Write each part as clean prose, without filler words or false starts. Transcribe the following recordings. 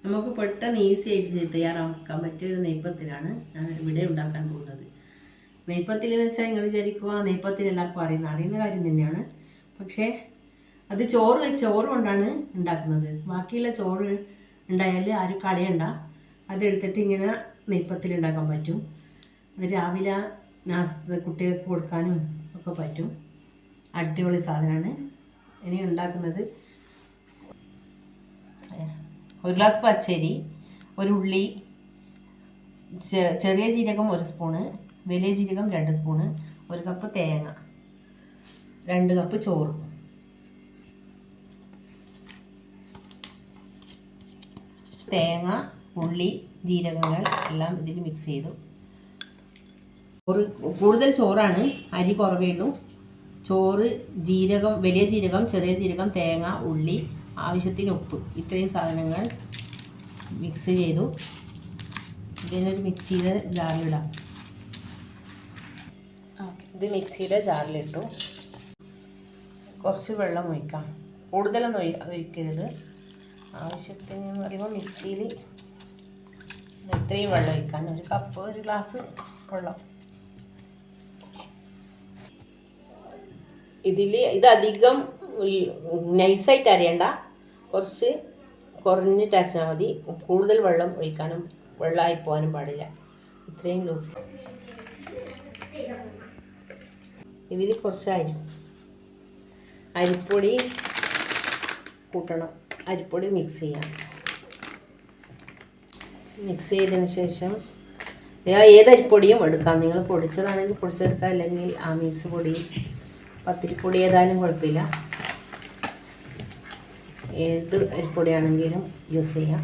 നമുക്ക് പെട്ടെന്ന് ഈസി ആയിട്ട് തയ്യാറാക്കാൻ പറ്റിയ ഒരു നെയ്പ്പത്തിലാണ് ഞാൻ ഇവിടെ ഉണ്ടാക്കാൻ പോകുന്നത്. നെയ്പ്പത്തിൽ എന്ന് വെച്ചാൽ നിങ്ങൾ വിചാരിക്കുക നെയ്പ്പത്തിൽ എല്ലാവർക്കും അറിയുന്ന കാര്യം തന്നെയാണ്. പക്ഷേ അത് ചോറ് കൊണ്ടാണ് ഉണ്ടാക്കുന്നത്. ബാക്കിയുള്ള ചോറ് ഉണ്ടായാൽ ആരും കളയണ്ട. അതെടുത്തിട്ട് ഇങ്ങനെ നെയ്പ്പത്തിൽ ഉണ്ടാക്കാൻ പറ്റും. അത് രാവിലെ കുട്ടികൾക്ക് കൊടുക്കാനും ഒക്കെ പറ്റും. അടിപൊളി സാധനമാണ്. ഇനി ഉണ്ടാക്കുന്നത് ഒരു ഗ്ലാസ് പച്ചരി, ഒരു ഉള്ളി, ചെറിയ ജീരകം 1 സ്പൂണ്, വലിയ ജീരകം 2 സ്പൂണ്, 1 കപ്പ് തേങ്ങ, 2 കപ്പ് ചോറ്. തേങ്ങ, ഉള്ളി, ജീരകങ്ങൾ എല്ലാം ഇതിൽ മിക്സ് ചെയ്തു. കൂടുതൽ ചോറാണ്, അരി കുറവേ ഉള്ളൂ. ചോറ്, ജീരകം, വലിയ ജീരകം, ചെറിയ ജീരകം, തേങ്ങ, ഉള്ളി, ആവശ്യത്തിന് ഉപ്പ്, ഇത്രയും സാധനങ്ങൾ മിക്സ് ചെയ്തു. ഇതിനൊരു മിക്സിയുടെ ജാറിലിടാം. ഇത് മിക്സിയുടെ ജാറിലിട്ടു. കുറച്ച് വെള്ളം ഒഴിക്കാം. കൂടുതലൊന്നും ഒഴിക്കരുത്. ആവശ്യത്തിന് എന്ന് പറയുമ്പോൾ മിക്സിയിൽ ഇത്രയും വെള്ളം ഒഴിക്കാൻ, ഒരു ഗ്ലാസ് വെള്ളം. ഇതധികം നൈസായിട്ട് അരയണ്ട, കുറച്ച് കുറഞ്ഞിട്ട് അരച്ചാൽ മതി. കൂടുതൽ വെള്ളം ഒഴിക്കാനും വെള്ളമായി പോകാനും പാടില്ല. ഇത്രയും ലൂസ്. ഇതിൽ കുറച്ച് അരിപ്പൊടി കൂട്ടണം. അരിപ്പൊടി മിക്സ് ചെയ്യാം. മിക്സ് ചെയ്തതിന് ശേഷം ഏത് അരിപ്പൊടിയും എടുക്കാം. നിങ്ങൾ പൊടിച്ചതാണെങ്കിൽ പൊടിച്ചെടുക്കാം, അല്ലെങ്കിൽ ആമീസ് പൊടി, പത്തിരിപ്പൊടി ഏതായാലും കുഴപ്പമില്ല. ഏത് അരിപ്പൊടിയാണെങ്കിലും യൂസ് ചെയ്യാം.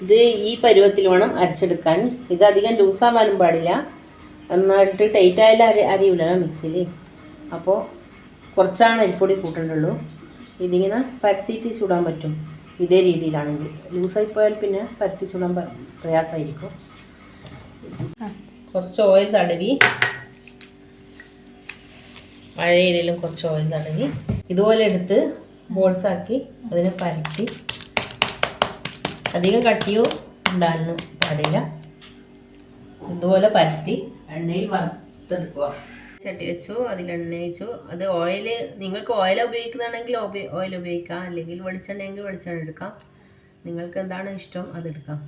ഇത് ഈ പരുവത്തിൽ വേണം അരച്ചെടുക്കാൻ. ഇത് അധികം ലൂസാവാനും പാടില്ല, നന്നായിട്ട് ടൈറ്റ് ആയാലും അരിയില്ലല്ലോ മിക്സിയിൽ. അപ്പോൾ കുറച്ചാണ് അരിപ്പൊടി കൂട്ടേണ്ടുള്ളൂ. ഇതിങ്ങനെ പരത്തിയിട്ട് ചൂടാൻ പറ്റും. ഇതേ രീതിയിലാണെങ്കിൽ ലൂസായി പോയാൽ പിന്നെ പരത്തി ചൂടാൻ പ്രയാസമായിരിക്കും. കുറച്ച് ഓയിൽ തടവി, മഴയിലും കുറച്ച് ഓയിൽ തടവി ഇതുപോലെ എടുത്ത് ബോൾസാക്കി അതിനെ പരത്തി. അധികം കട്ടിയോ ഉണ്ടാകാനും പാടില്ല. ഇതുപോലെ പരത്തി എണ്ണയിൽ വറുത്തെടുക്കുക. ചട്ടി വെച്ചു, അതിൽ എണ്ണ ഒഴിച്ചു. അത് ഓയിൽ, നിങ്ങൾക്ക് ഓയിൽ ഉപയോഗിക്കുന്നതാണെങ്കിൽ ഓയിൽ ഉപയോഗിക്കാം, അല്ലെങ്കിൽ വെളിച്ചെണ്ണയെങ്കിൽ വെളിച്ചെണ്ണ എടുക്കാം. നിങ്ങൾക്ക് എന്താണ് ഇഷ്ടം അതെടുക്കാം.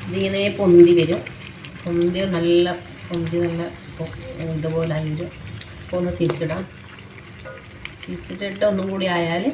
ഇതിങ്ങനെ പൊന്തി വരും. നല്ല ഇതുപോലെ ആയി വരും. അപ്പോൾ ഒന്ന് തിരിച്ചിടാം. തിരിച്ചിട്ടിട്ട് ഒന്നും കൂടി ആയാൽ